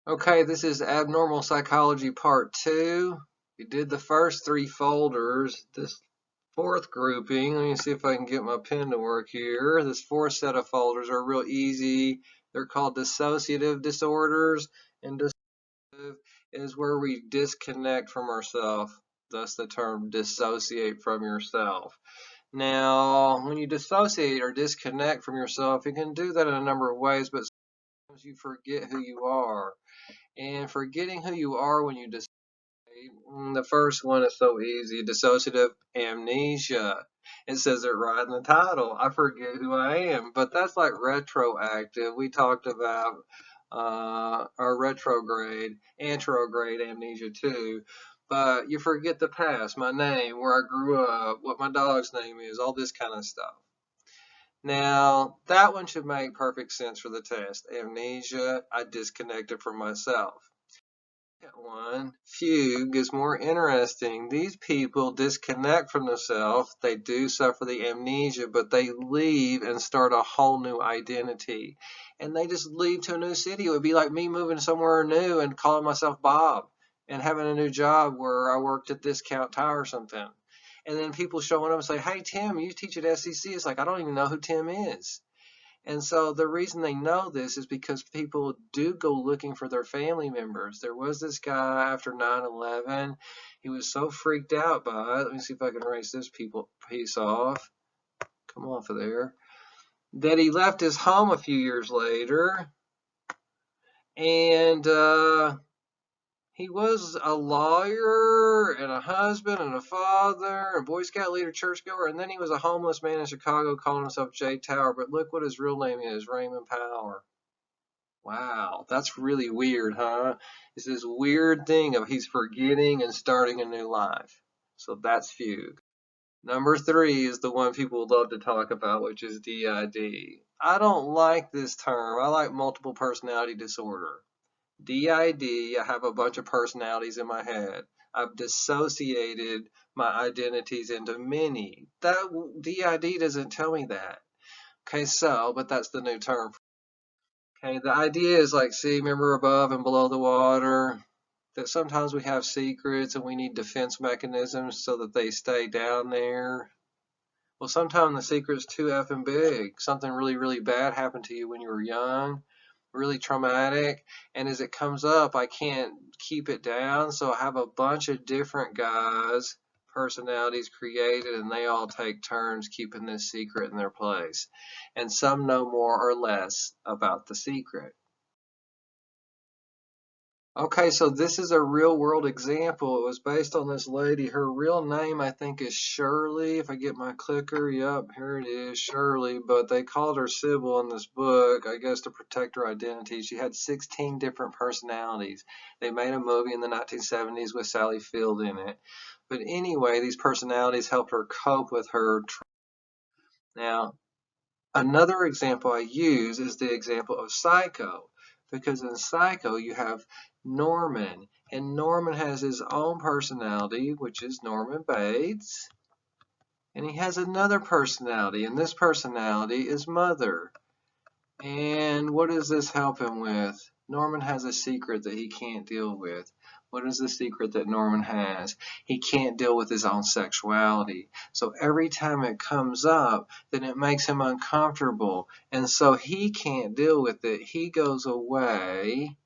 Okay, this is Abnormal Psychology Part 2. We did the first three folders. This fourth grouping, let me see if I can get my pen to work here. This fourth set of folders are real easy. They're called Dissociative Disorders, and dissociative is where we disconnect from ourselves. Thus the term dissociate from yourself. Now, when you dissociate or disconnect from yourself, you can do that in a number of ways, but sometimes you forget who you are. And forgetting who you are when you dissociate, the first one is so easy, dissociative amnesia. It says it right in the title. I forget who I am, but that's like retroactive. We talked about our anterograde amnesia too. But you forget the past, my name, where I grew up, what my dog's name is, all this kind of stuff. Now, that one should make perfect sense for the test. Amnesia, I disconnected from myself. One, fugue, is more interesting. These people disconnect from themselves. They do suffer the amnesia, but they leave and start a whole new identity. And they just leave to a new city. It would be like me moving somewhere new and calling myself Bob and having a new job where I worked at Discount Tire or something. And then people showing up and say, "Hey, Tim, you teach at SEC." It's like, I don't even know who Tim is. And so the reason they know this is because people do go looking for their family members. There was this guy after 9/11. He was so freaked out by it. Let me see if I can erase this piece off. Come off of there. That he left his home a few years later. And he was a lawyer and a husband and a father and Boy Scout leader, churchgoer, and then he was a homeless man in Chicago calling himself Jay Tower. But look what his real name is, Raymond Power. Wow, that's really weird, huh? It's this weird thing of he's forgetting and starting a new life. So that's fugue. Number three is the one people love to talk about, which is DID. I don't like this term. I like multiple personality disorder. DID, I have a bunch of personalities in my head. I've dissociated my identities into many. That DID doesn't tell me that. Okay, but that's the new term. Okay, the idea is like, see, remember above and below the water, that sometimes we have secrets and we need defense mechanisms so that they stay down there. Well, sometimes the secret's too effing big. Something really, really bad happened to you when you were young, really traumatic, and as it comes up, I can't keep it down, so I have a bunch of different guys, personalities created, and they all take turns keeping this secret in their place. And some know more or less about the secret. Okay, so this is a real world example. It was based on this lady. Her real name, I think, is Shirley. If I get my clicker, yep, here it is, Shirley. But they called her Sybil in this book, I guess, to protect her identity. She had 16 different personalities. They made a movie in the 1970s with Sally Field in it. But anyway, these personalities helped her cope with her. Now, another example I use is the example of Psycho, because in Psycho you have Norman, and Norman has his own personality, which is Norman Bates, and he has another personality, and this personality is Mother. And what does this help him with? Norman has a secret that he can't deal with. What is the secret that Norman has? He can't deal with his own sexuality. So every time it comes up, then it makes him uncomfortable. And so he can't deal with it. He goes away,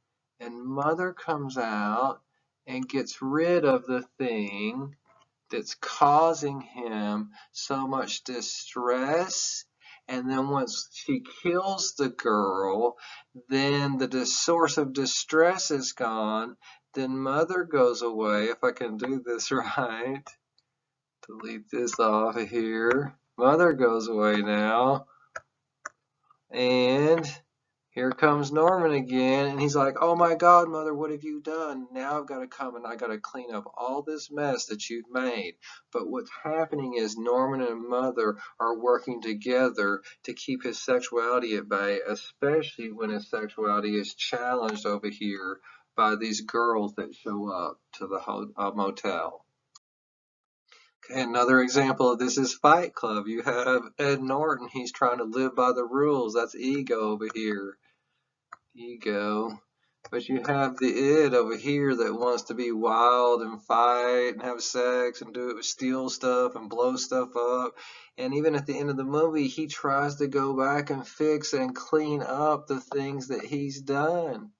and Mother comes out and gets rid of the thing that's causing him so much distress. And then once she kills the girl, then the source of distress is gone. Then Mother goes away. If I can do this right, delete this off of here. Mother goes away now. And here comes Norman again, and he's like, "Oh my God, Mother, what have you done? Now I've got to come and I got to clean up all this mess that you've made." But what's happening is Norman and Mother are working together to keep his sexuality at bay, especially when his sexuality is challenged over here by these girls that show up to the motel. Okay, another example of this is Fight Club. You have Ed Norton. He's trying to live by the rules. That's ego over here. Ego. But you have the id over here that wants to be wild and fight and have sex and do it with steal stuff and blow stuff up. And even at the end of the movie, he tries to go back and fix and clean up the things that he's done.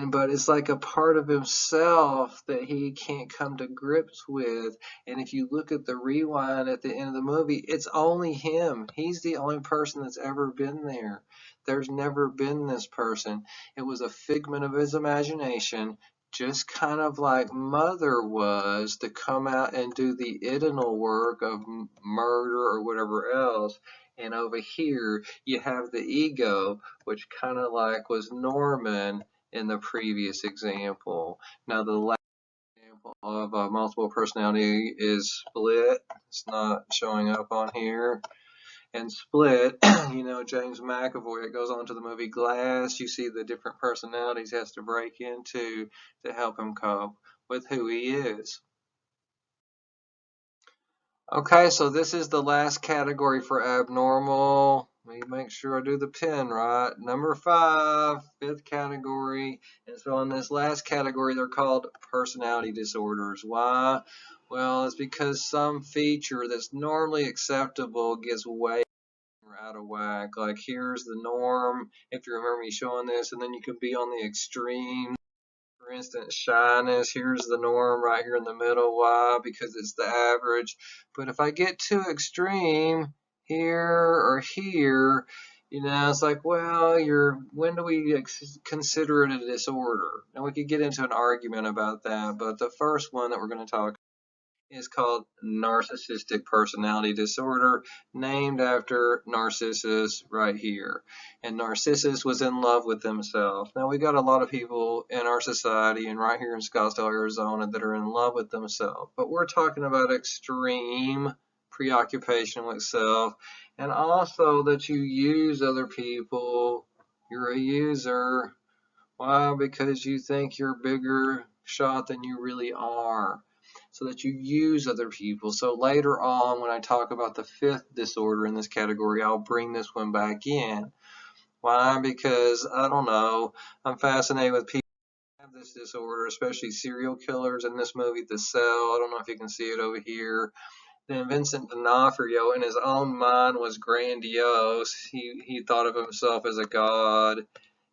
But it's like a part of himself that he can't come to grips with. And if you look at the rewind at the end of the movie, it's only him. He's the only person that's ever been there. There's never been this person. It was a figment of his imagination, just kind of like Mother was, to come out and do the idinal work of murder or whatever else. And over here, you have the ego, which kind of like was Norman in the previous example. Now the last example of multiple personality is Split. It's not showing up on here. And Split, James McAvoy, it goes on to the movie Glass. You see the different personalities he has to break into to help him cope with who he is. Okay, so this is the last category for abnormal. Let me make sure I do the pin right. Number 5, 5th category. And so on this last category, they're called personality disorders. Why? Well, it's because some feature that's normally acceptable gets way out of whack. Like here's the norm, if you remember me showing this, and then you can be on the extreme. For instance, shyness, here's the norm right here in the middle. Why? Because it's the average. But if I get too extreme here or here, it's like, well, when do we consider it a disorder? And we could get into an argument about that. But the first one that we're going to talk is called narcissistic personality disorder, named after Narcissus right here. And Narcissus was in love with himself. Now, we got a lot of people in our society and right here in Scottsdale, Arizona, that are in love with themselves. But we're talking about extreme preoccupation with self, and also that you use other people. You're a user. Why? Because you think you're a bigger shot than you really are. So that you use other people. So later on, when I talk about the 5th disorder in this category, I'll bring this one back in. Why? Because, I don't know, I'm fascinated with people who have this disorder, especially serial killers in this movie, The Cell. I don't know if you can see it over here. Then Vincent D'Onofrio, in his own mind, was grandiose. He thought of himself as a god.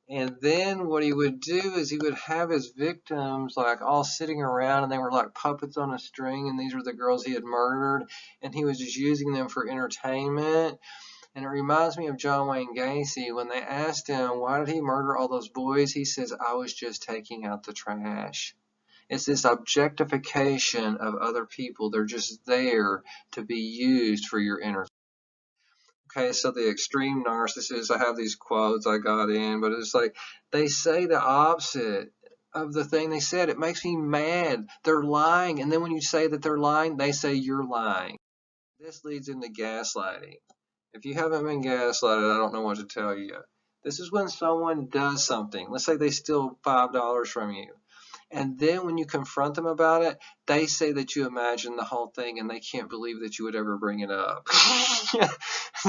And then what he would do is he would have his victims like all sitting around, and they were like puppets on a string, and these were the girls he had murdered, and he was just using them for entertainment. And it reminds me of John Wayne Gacy. When they asked him, why did he murder all those boys? He says, I was just taking out the trash. It's this objectification of other people. They're just there to be used for your entertainment. Okay, so the extreme narcissists, I have these quotes I got in, but it's like they say the opposite of the thing they said. It makes me mad. They're lying, and then when you say that they're lying, they say you're lying. This leads into gaslighting. If you haven't been gaslighted, I don't know what to tell you. This is when someone does something. Let's say they steal $5 from you. And then when you confront them about it, they say that you imagined the whole thing and they can't believe that you would ever bring it up.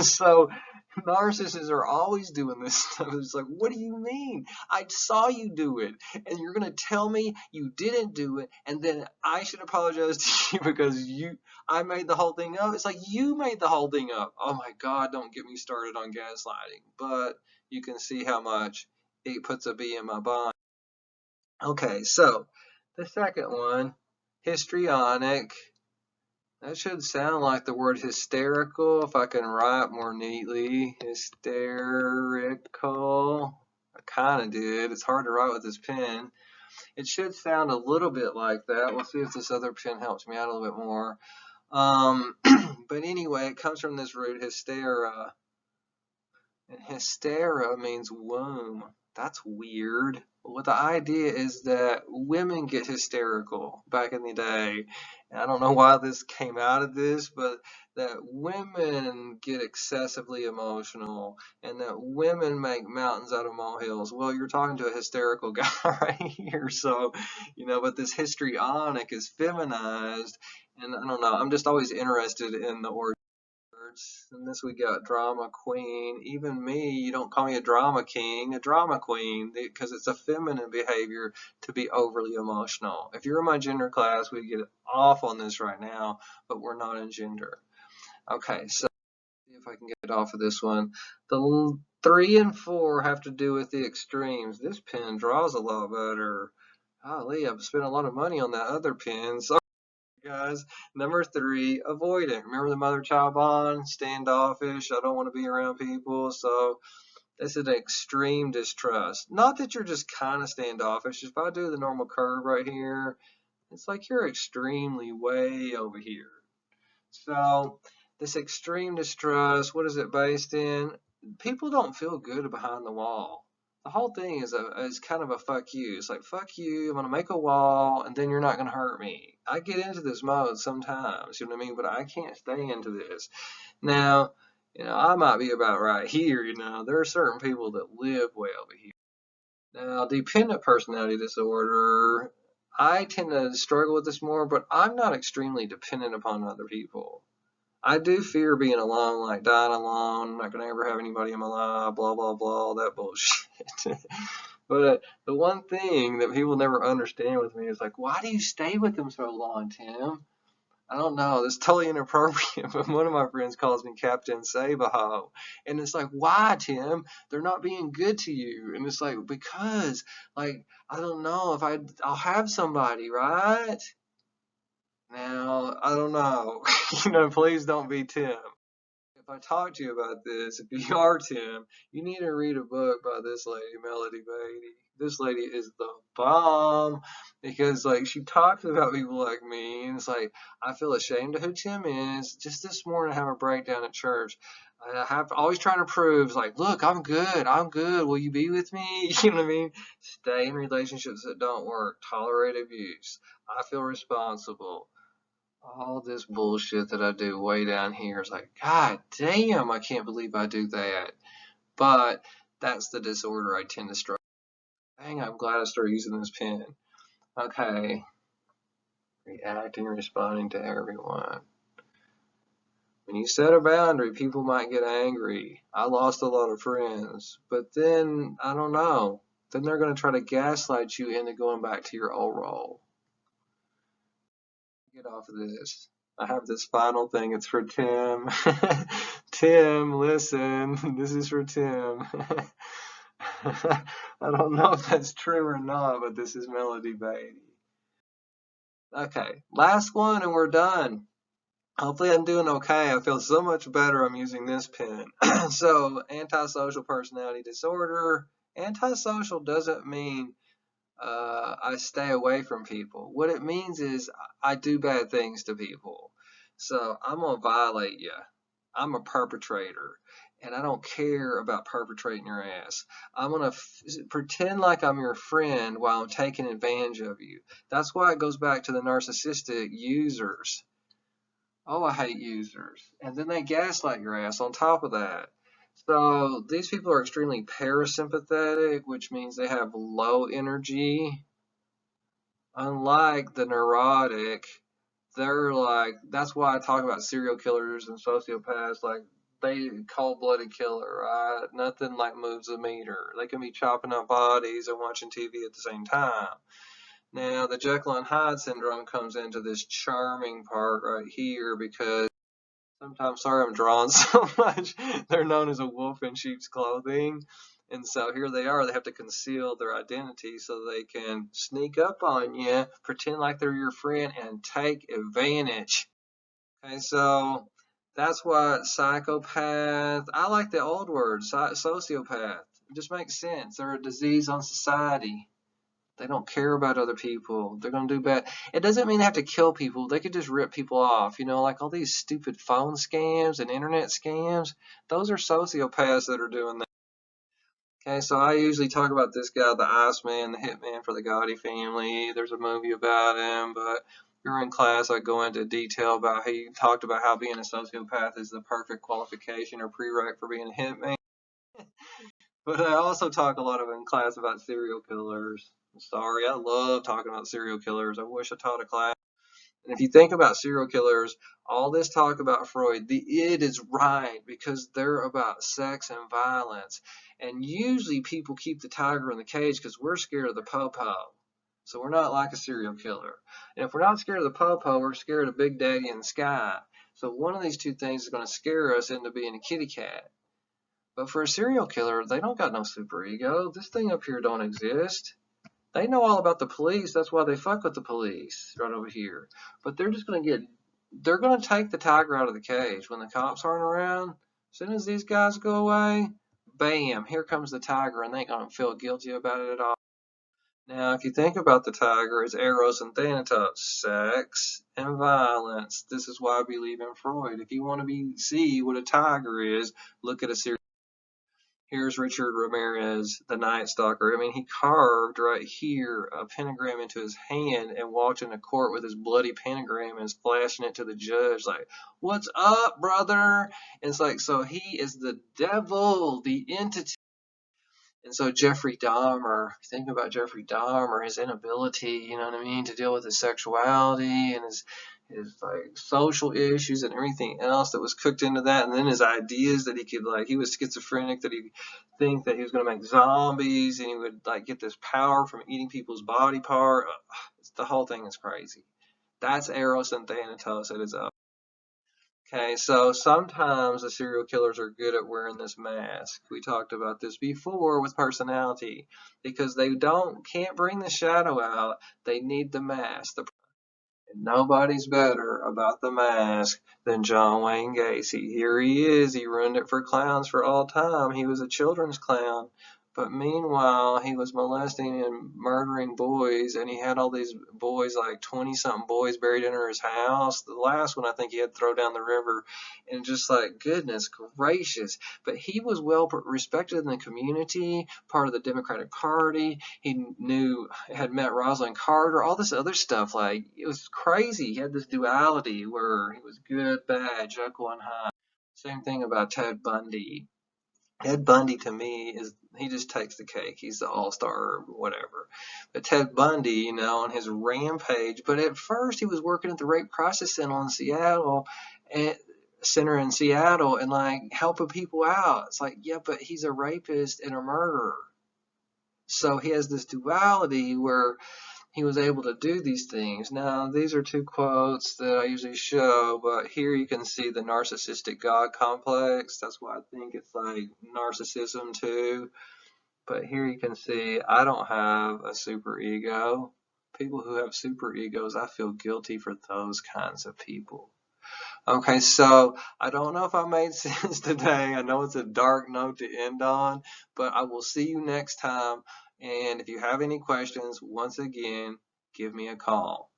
So narcissists are always doing this stuff. It's like, what do you mean? I saw you do it, and you're going to tell me you didn't do it, and then I should apologize to you because I made the whole thing up. It's like you made the whole thing up. Oh my God, don't get me started on gaslighting. But you can see how much it puts a bee in my bonnet. Okay, so the second one, histrionic. That should sound like the word hysterical if I can write more neatly. Hysterical. I kind of did. It's hard to write with this pen. It should sound a little bit like that. We'll see if this other pen helps me out a little bit more. But anyway, it comes from this root hystera. And hystera means womb. That's weird. What the idea is that women get hysterical back in the day. And I don't know why this came out of this, but that women get excessively emotional and that women make mountains out of molehills. Well, you're talking to a hysterical guy right here. So, but this histrionic is feminized. And I don't know. I'm just always interested in the origin. words. And this we got drama queen. Even me, you don't call me a drama king, a drama queen, because it's a feminine behavior to be overly emotional. If you're in my gender class, we'd get off on this right now, but we're not in gender. Okay, so see if I can get off of this one. The 3 and 4 have to do with the extremes. This pen draws a lot better. Golly, I've spent a lot of money on that other pen. Sorry, guys. Number 3, avoidant. Remember the mother-child bond? Standoffish. I don't want to be around people. So this is an extreme distrust. Not that you're just kind of standoffish. If I do the normal curve right here, it's like you're extremely way over here. So this extreme distrust, what is it based in? People don't feel good behind the wall. The whole thing is kind of a fuck you. It's like, fuck you, I'm going to make a wall, and then you're not going to hurt me. I get into this mode sometimes, you know what I mean? But I can't stay into this. Now, I might be about right here, There are certain people that live way over here. Now, dependent personality disorder, I tend to struggle with this more, but I'm not extremely dependent upon other people. I do fear being alone, like dying alone. I'm not going to ever have anybody in my life, blah, blah, blah, that bullshit. But the one thing that people never understand with me is like, why do you stay with them so long, Tim? I don't know. That's totally inappropriate. But one of my friends calls me Captain Save-A-Ho. And it's like, why, Tim? They're not being good to you. And it's like, because, like, I don't know if I'll have somebody, right? Now, I don't know. Please don't be Tim. If I talk to you about this, if you are Tim, you need to read a book by this lady, Melody Beatty. This lady is the bomb because, like, she talks about people like me, and it's like, I feel ashamed of who Tim is. Just this morning, I have a breakdown at church. I have always trying to prove, like, look, I'm good. I'm good. Will you be with me? You know what I mean? Stay in relationships that don't work. Tolerate abuse. I feel responsible. All this bullshit that I do way down here is like, God damn, I can't believe I do that. But that's the disorder I tend to struggle. Dang, I'm glad I started using this pen. Okay. Reacting, responding to everyone. When you set a boundary, people might get angry. I lost a lot of friends. But then, I don't know. Then they're going to try to gaslight you into going back to your old role. Get off of this. I have this final thing. It's for Tim. Tim, listen. This is for Tim. I don't know if that's true or not, but this is Melody Beatty. Okay, last one and we're done. Hopefully I'm doing okay. I feel so much better I'm using this pen. So, antisocial personality disorder. Antisocial doesn't mean I stay away from people. What it means is I do bad things to people. So I'm going to violate you. I'm a perpetrator. And I don't care about perpetrating your ass. I'm going to pretend like I'm your friend while I'm taking advantage of you. That's why it goes back to the narcissistic users. Oh, I hate users. And then they gaslight your ass on top of that. So these people are extremely parasympathetic, which means they have low energy. Unlike the neurotic, they're like, that's why I talk about serial killers and sociopaths, like they cold-blooded killer, right? Nothing like moves the meter. They can be chopping up bodies and watching TV at the same time. Now, the Jekyll and Hyde syndrome comes into this charming part right here because sometimes, sorry I'm drawing so much, they're known as a wolf in sheep's clothing. And so here they are, they have to conceal their identity so they can sneak up on you, pretend like they're your friend, and take advantage. Okay, so that's why psychopath, I like the old word, sociopath. It just makes sense. They're a disease on society. They don't care about other people. They're going to do bad. It doesn't mean they have to kill people. They could just rip people off. Like all these stupid phone scams and internet scams. Those are sociopaths that are doing that. Okay, so I usually talk about this guy, the Iceman, the hitman for the Gotti family. There's a movie about him, but during class I go into detail about how he talked about how being a sociopath is the perfect qualification or prereq for being a hitman. But I also talk a lot in class about serial killers. I'm sorry, I love talking about serial killers. I wish I taught a class. And if you think about serial killers, all this talk about Freud, the id is right because they're about sex and violence. And usually people keep the tiger in the cage because we're scared of the popo. So we're not like a serial killer. And if we're not scared of the popo, we're scared of Big Daddy in the sky. So one of these two things is going to scare us into being a kitty cat. But for a serial killer, they don't got no superego. This thing up here don't exist. They know all about the police. That's why they fuck with the police right over here. But they're just going to they're going to take the tiger out of the cage. When the cops aren't around, as soon as these guys go away, bam, here comes the tiger, and they ain't going to feel guilty about it at all. Now, if you think about the tiger, it's eros and thanatos, sex and violence. This is why I believe in Freud. If you want to see what a tiger is, look at a serial. Here's Richard Ramirez, the Night Stalker. I mean, he carved right here a pentagram into his hand and walked into court with his bloody pentagram and is flashing it to the judge like, "What's up, brother?" And it's like, so he is the devil, the entity. And so Jeffrey Dahmer, think about Jeffrey Dahmer, his inability, you know what I mean, to deal with his sexuality and his like social issues and everything else that was cooked into that, and then his ideas that he could like, he was schizophrenic, that he think that he was going to make zombies and he would like get this power from eating people's body part. The whole thing is crazy. That's Eros and Thanatos at its up. Okay, so sometimes the serial killers are good at wearing this mask. We talked about this before with personality, because they can't bring the shadow out. They need the mask. Nobody's better about the mask than John Wayne Gacy. Here he is. He ruined it for clowns for all time. He was a children's clown. But meanwhile, he was molesting and murdering boys, and he had all these boys, like 20-something boys, buried under his house. The last one, I think he had to throw down the river. And just like, goodness gracious. But he was well respected in the community, part of the Democratic Party. He had met Rosalind Carter, all this other stuff. Like, it was crazy. He had this duality where he was good, bad, Jekyll and Hyde. Same thing about Ted Bundy. Ted Bundy to me he just takes the cake. He's the all-star, whatever. But Ted Bundy, you know, on his rampage. But at first he was working at the Rape Crisis Center in Seattle, and like helping people out. It's like, yeah, but he's a rapist and a murderer. So he has this duality where he was able to do these things. Now, these are two quotes that I usually show, but here you can see the narcissistic God complex. That's why I think it's like narcissism too. But here you can see I don't have a super ego. People who have super egos, I feel guilty for those kinds of people. Okay, so I don't know if I made sense today. I know it's a dark note to end on, but I will see you next time. And if you have any questions, once again, give me a call.